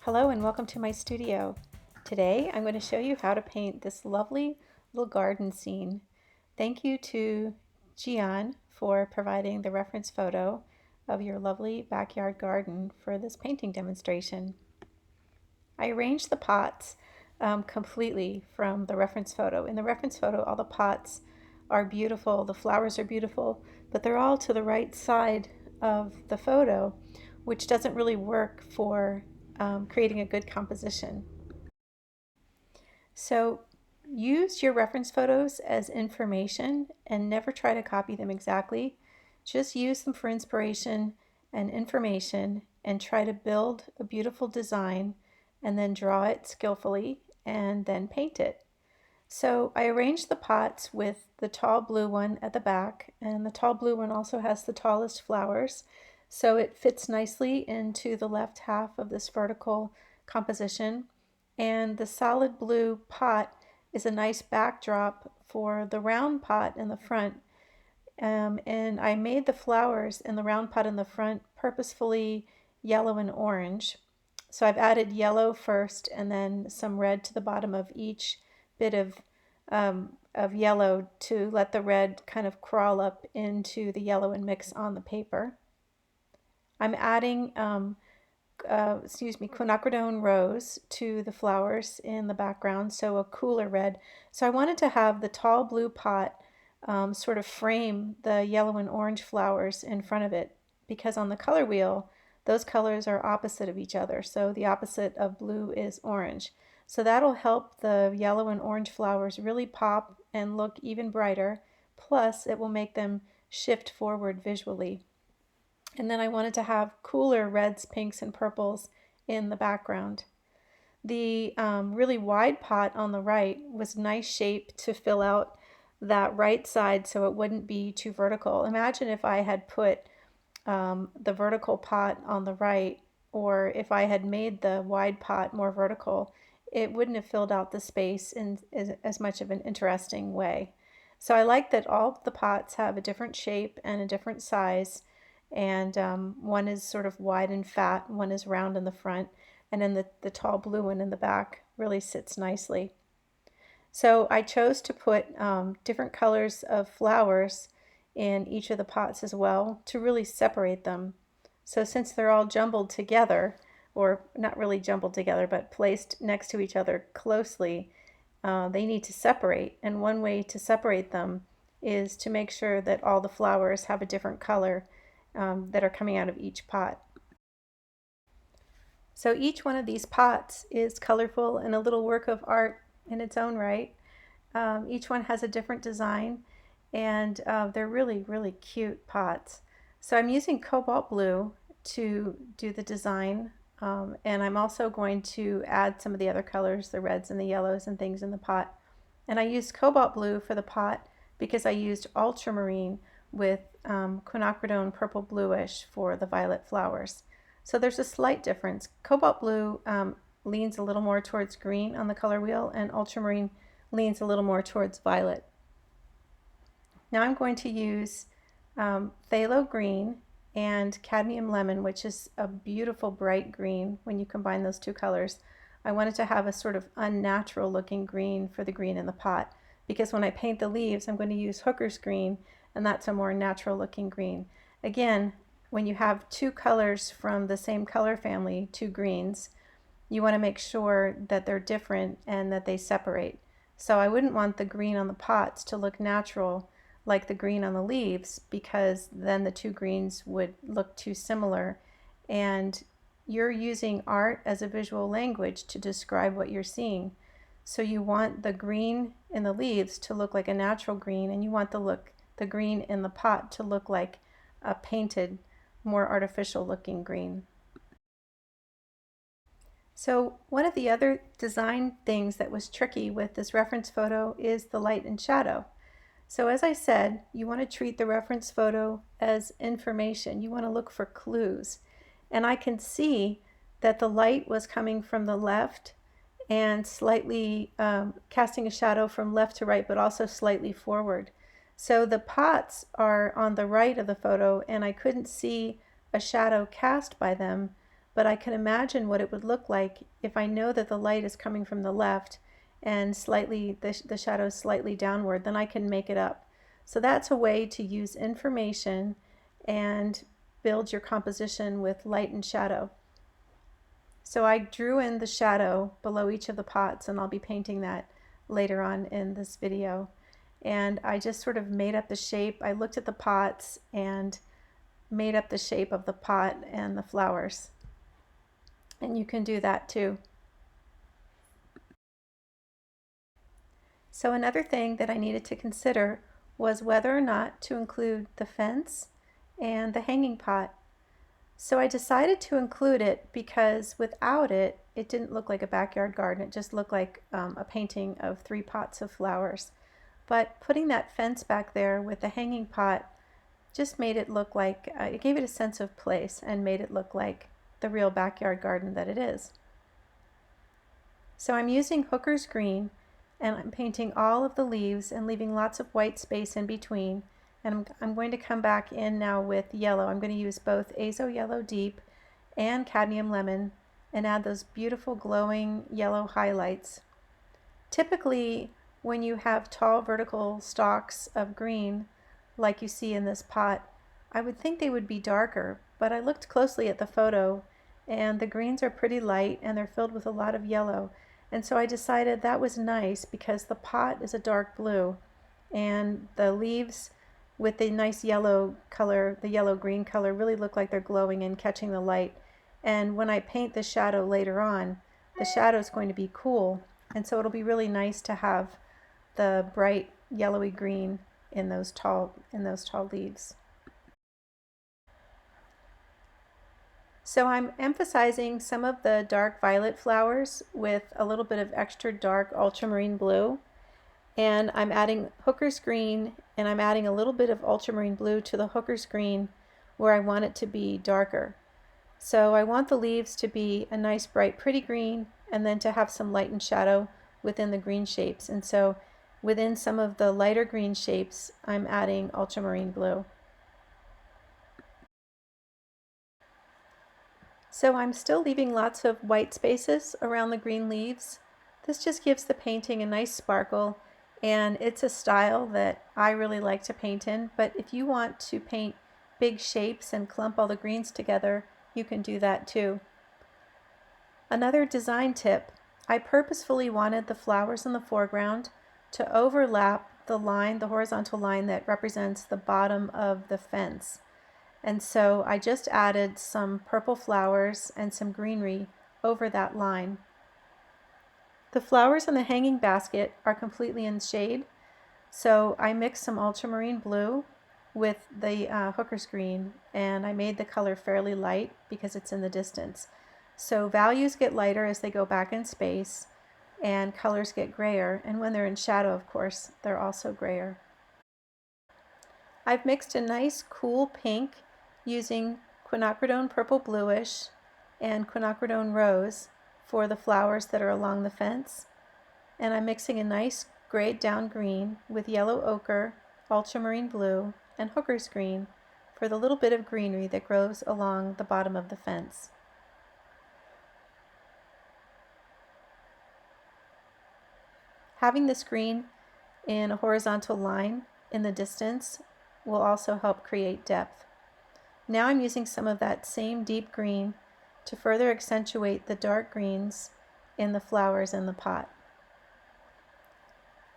Hello and welcome to my studio. Today I'm going to show you how to paint this lovely little garden scene. Thank you to Jiann for providing the reference photo of your lovely backyard garden for this painting demonstration. I arranged the pots completely from the reference photo. In the reference photo, all the pots are beautiful, the flowers are beautiful, but they're all to the right side of the photo, which doesn't really work for creating a good composition. So use your reference photos as information and never try to copy them exactly. Just use them for inspiration and information and try to build a beautiful design and then draw it skillfully and then paint it. So I arranged the pots with the tall blue one at the back, and the tall blue one also has the tallest flowers, so it fits nicely into the left half of this vertical composition. And the solid blue pot is a nice backdrop for the round pot in the front. And I made the flowers in the round pot in the front purposefully yellow and orange. So I've added yellow first and then some red to the bottom of each bit of yellow to let the red kind of crawl up into the yellow and mix on the paper. I'm adding quinacridone rose to the flowers in the background, so a cooler red. So I wanted to have the tall blue pot sort of frame the yellow and orange flowers in front of it, because on the color wheel those colors are opposite of each other. So the opposite of blue is orange. So that'll help the yellow and orange flowers really pop and look even brighter. Plus it will make them shift forward visually. And then I wanted to have cooler reds, pinks, and purples in the background. The really wide pot on the right was nice shape to fill out that right side so it wouldn't be too vertical. Imagine if I had put the vertical pot on the right, or if I had made the wide pot more vertical, it wouldn't have filled out the space in as much of an interesting way. So I like that all the pots have a different shape and a different size, and one is sort of wide and fat, one is round in the front, and then the tall blue one in the back really sits nicely. So I chose to put different colors of flowers in each of the pots as well to really separate them. So since they're all jumbled together, or not really jumbled together, but placed next to each other closely, they need to separate. And one way to separate them is to make sure that all the flowers have a different color that are coming out of each pot. So each one of these pots is colorful and a little work of art in its own right. Each one has a different design, and they're really, really cute pots. So I'm using cobalt blue to do the design, and I'm also going to add some of the other colors, the reds and the yellows and things in the pot. And I used cobalt blue for the pot because I used ultramarine with quinacridone purple bluish for the violet flowers. So there's a slight difference. Cobalt blue leans a little more towards green on the color wheel, and ultramarine leans a little more towards violet. Now I'm going to use phthalo green and cadmium lemon, which is a beautiful bright green when you combine those two colors. I wanted to have a sort of unnatural looking green for the green in the pot, because when I paint the leaves I'm going to use hooker's green, and that's a more natural looking green. Again, when you have two colors from the same color family, two greens, you want to make sure that they're different and that they separate. So I wouldn't want the green on the pots to look natural like the green on the leaves, because then the two greens would look too similar, and you're using art as a visual language to describe what you're seeing. So you want the green in the leaves to look like a natural green, and you want the green in the pot to look like a painted, more artificial looking green. So one of the other design things that was tricky with this reference photo is the light and shadow. So as I said, you want to treat the reference photo as information. You want to look for clues. And I can see that the light was coming from the left and slightly casting a shadow from left to right, but also slightly forward. So the pots are on the right of the photo, and I couldn't see a shadow cast by them, but I can imagine what it would look like if I know that the light is coming from the left and slightly the shadow is slightly downward, then I can make it up. So that's a way to use information and build your composition with light and shadow. So I drew in the shadow below each of the pots, and I'll be painting that later on in this video. And I just sort of made up the shape. I looked at the pots and made up the shape of the pot and the flowers. And you can do that too. So another thing that I needed to consider was whether or not to include the fence and the hanging pot. So I decided to include it because without it, it didn't look like a backyard garden. It just looked like a painting of 3 pots of flowers. But putting that fence back there with the hanging pot just made it look like, it gave it a sense of place and made it look like the real backyard garden that it is. So I'm using Hooker's Green, and I'm painting all of the leaves and leaving lots of white space in between. And I'm going to come back in now with yellow. I'm going to use both Azo Yellow Deep and Cadmium Lemon and add those beautiful glowing yellow highlights. Typically, when you have tall vertical stalks of green, like you see in this pot, I would think they would be darker, but I looked closely at the photo and the greens are pretty light and they're filled with a lot of yellow. And so I decided that was nice because the pot is a dark blue and the leaves with the nice yellow color, the yellow-green color, really look like they're glowing and catching the light. And when I paint the shadow later on, the shadow is going to be cool, and so it'll be really nice to have the bright yellowy green in those tall leaves. So I'm emphasizing some of the dark violet flowers with a little bit of extra dark ultramarine blue. And I'm adding Hooker's Green, and I'm adding a little bit of ultramarine blue to the Hooker's Green where I want it to be darker. So I want the leaves to be a nice bright pretty green and then to have some light and shadow within the green shapes. And so within some of the lighter green shapes, I'm adding ultramarine blue. So I'm still leaving lots of white spaces around the green leaves. This just gives the painting a nice sparkle, and it's a style that I really like to paint in, but if you want to paint big shapes and clump all the greens together, you can do that too. Another design tip, I purposefully wanted the flowers in the foreground to overlap the line, the horizontal line that represents the bottom of the fence. And so I just added some purple flowers and some greenery over that line. The flowers in the hanging basket are completely in shade, so I mixed some ultramarine blue with the Hooker's Green, and I made the color fairly light because it's in the distance. So values get lighter as they go back in space, and colors get grayer, and when they're in shadow, of course, they're also grayer. I've mixed a nice cool pink using quinacridone purple bluish and quinacridone rose for the flowers that are along the fence. And I'm mixing a nice grayed down green with yellow ochre, ultramarine blue, and Hooker's Green for the little bit of greenery that grows along the bottom of the fence. Having this green in a horizontal line in the distance will also help create depth. Now I'm using some of that same deep green to further accentuate the dark greens in the flowers in the pot.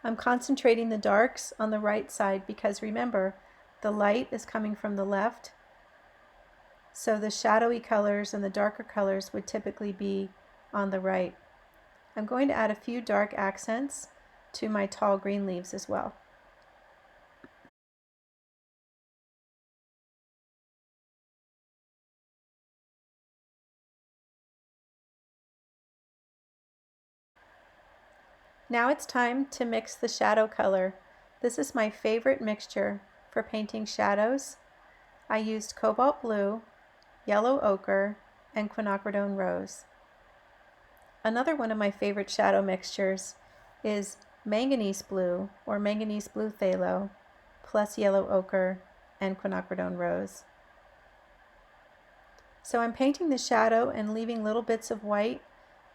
I'm concentrating the darks on the right side because remember, the light is coming from the left, so the shadowy colors and the darker colors would typically be on the right. I'm going to add a few dark accents to my tall green leaves as well. Now it's time to mix the shadow color. This is my favorite mixture for painting shadows. I used cobalt blue, yellow ochre, and quinacridone rose. Another one of my favorite shadow mixtures is manganese blue or manganese blue phthalo plus yellow ochre and quinacridone rose. So I'm painting the shadow and leaving little bits of white,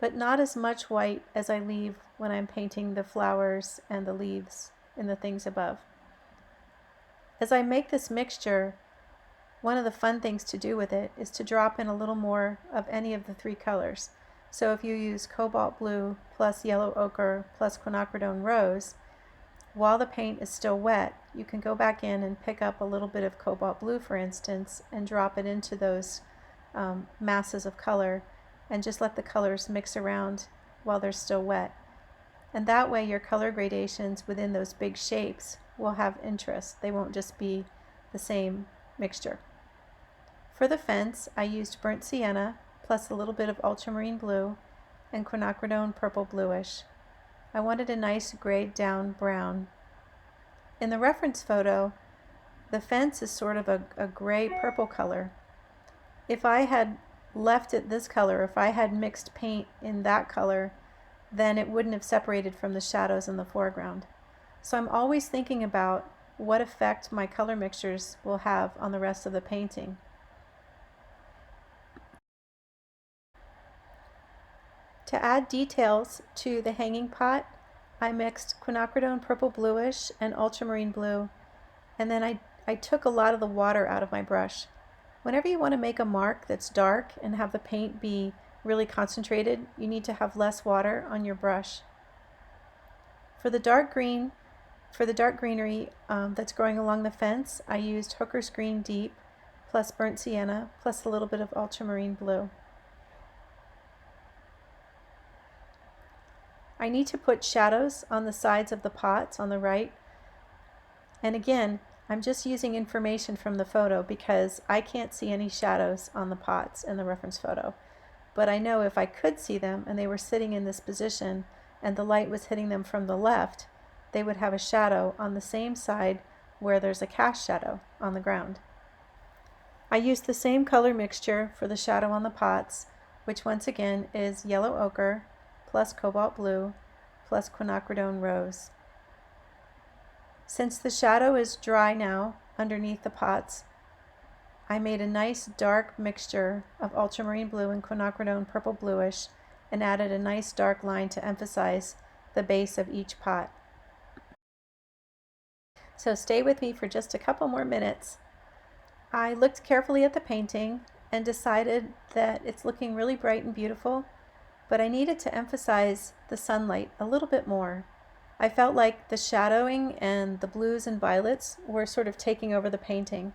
but not as much white as I leave when I'm painting the flowers and the leaves and the things above. As I make this mixture, one of the fun things to do with it is to drop in a little more of any of the three colors. So if you use cobalt blue plus yellow ochre plus quinacridone rose, while the paint is still wet, you can go back in and pick up a little bit of cobalt blue, for instance, and drop it into those masses of color and just let the colors mix around while they're still wet. And that way your color gradations within those big shapes will have interest. They won't just be the same mixture. For the fence, I used burnt sienna plus a little bit of ultramarine blue and quinacridone purple bluish. I wanted a nice grayed down brown. In the reference photo, the fence is sort of a gray purple color. If I had left it this color, if I had mixed paint in that color, then it wouldn't have separated from the shadows in the foreground. So I'm always thinking about what effect my color mixtures will have on the rest of the painting. To add details to the hanging pot, I mixed quinacridone purple bluish and ultramarine blue, and then I took a lot of the water out of my brush. Whenever you want to make a mark that's dark and have the paint be really concentrated, you need to have less water on your brush. For the dark greenery that's growing along the fence, I used Hooker's Green Deep plus burnt sienna plus a little bit of ultramarine blue. I need to put shadows on the sides of the pots on the right. And again, I'm just using information from the photo because I can't see any shadows on the pots in the reference photo. But I know if I could see them and they were sitting in this position and the light was hitting them from the left, they would have a shadow on the same side where there's a cast shadow on the ground. I used the same color mixture for the shadow on the pots, which once again is yellow ochre plus cobalt blue plus quinacridone rose. Since the shadow is dry now underneath the pots, I made a nice dark mixture of ultramarine blue and quinacridone purple bluish and added a nice dark line to emphasize the base of each pot. So stay with me for just a couple more minutes. I looked carefully at the painting and decided that it's looking really bright and beautiful, but I needed to emphasize the sunlight a little bit more. I felt like the shadowing and the blues and violets were sort of taking over the painting.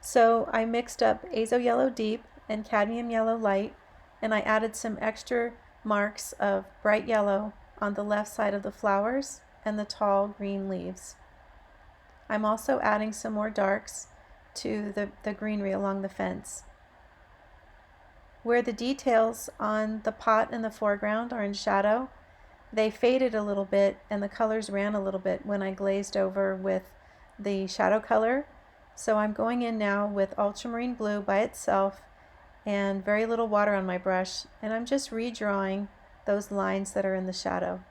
So I mixed up azo yellow deep and cadmium yellow light, and I added some extra marks of bright yellow on the left side of the flowers and the tall green leaves. I'm also adding some more darks to the greenery along the fence. Where the details on the pot in the foreground are in shadow, they faded a little bit and the colors ran a little bit when I glazed over with the shadow color. So I'm going in now with ultramarine blue by itself and very little water on my brush, and I'm just redrawing those lines that are in the shadow.